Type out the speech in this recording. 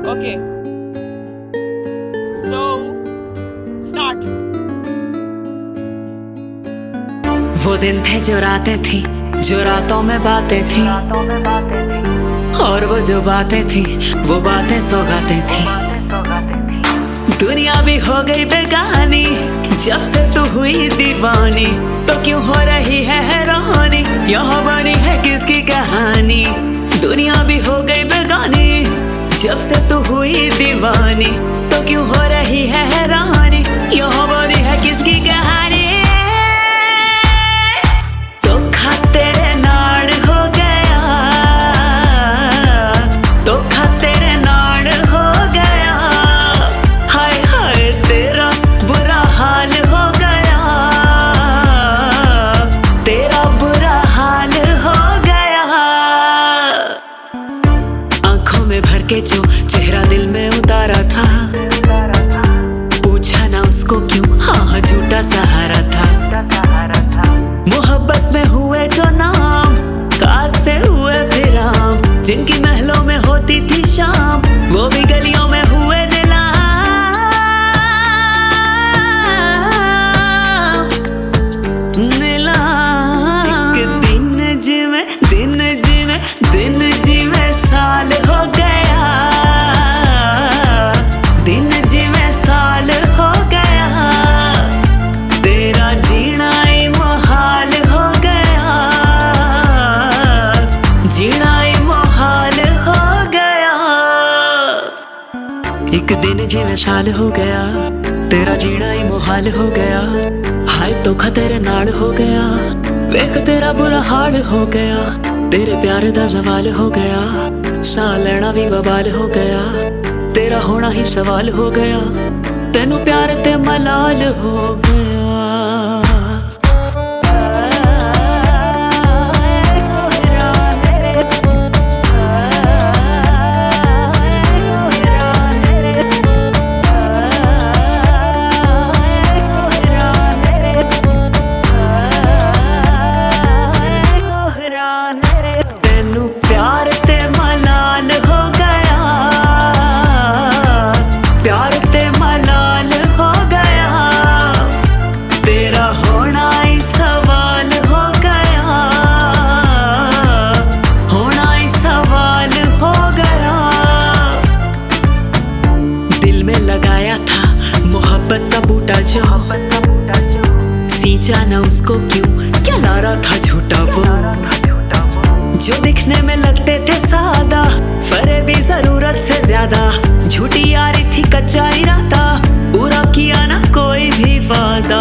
Okay. So, start. वो दिन थे जो रातें थी, जो रातों में बातें थी, और वो जो बातें थी वो बातें सौगातें थी। दुनिया भी हो गई बेगानी जब से तू हुई दीवानी, तो क्यों हो रही है हैरानी, यहाँ बनी है किसकी कहानी। दुनिया भी हो गई बेगानी जब से तू हुई दीवानी, तो क्यों हो रही है हैरानी, यहाँ बनी है किसकी कहानी। धोखा तेरे नाल हो गया, धोखा तेरे नाल हो गया, हाय हाय तेरा बुरा हाल हो गया, तेरा बुरा हाल हो गया। आंखों में भर के जो चेहरा दिल में उतारा था, पूछा ना उसको क्यों, हाँ झूठा सहारा था। मोहब्बत में हुए जो नाम, कास्ते हुए फिर आम, जिनकी महलों में होती थी शाम, वो भी गलियों में हुए नीलाम। नीलाम। एक दिन जिवे दिन जिवे दिन जिवे साल हो गया, दिन जिवे साल हो गया, तेरा जीना ही मुहाल हो गया, जीना ही मुहाल हो गया। एक दिन जिਵੇਂ साल हो गया, तेरा जीना ही मुहाल हो गया, हाय धोखा तेरे नाल हो गया, वेख तेरा बुरा हाल हो गया, तेरे प्यार दा जवाल हो गया, साह लेना भी बवाल हो गया, तेरा होना ही सवाल हो गया, तेनू प्यार ते मलाल हो गया। तेनू प्यार ते मलाल हो गया, प्यार ते मलाल हो गया, तेरा होना ही सवाल हो गया, होना ही सवाल हो गया। दिल में लगाया था मोहब्बत का बूटा जो, सींचा ना उसको क्यों, क्या ला रहा था झूठा वो, जो दिखने में लगते थे सादा, फरे भी जरूरत से ज्यादा, झूठी यारी थी कच्चा इरादा, पूरा किया ना कोई भी वादा।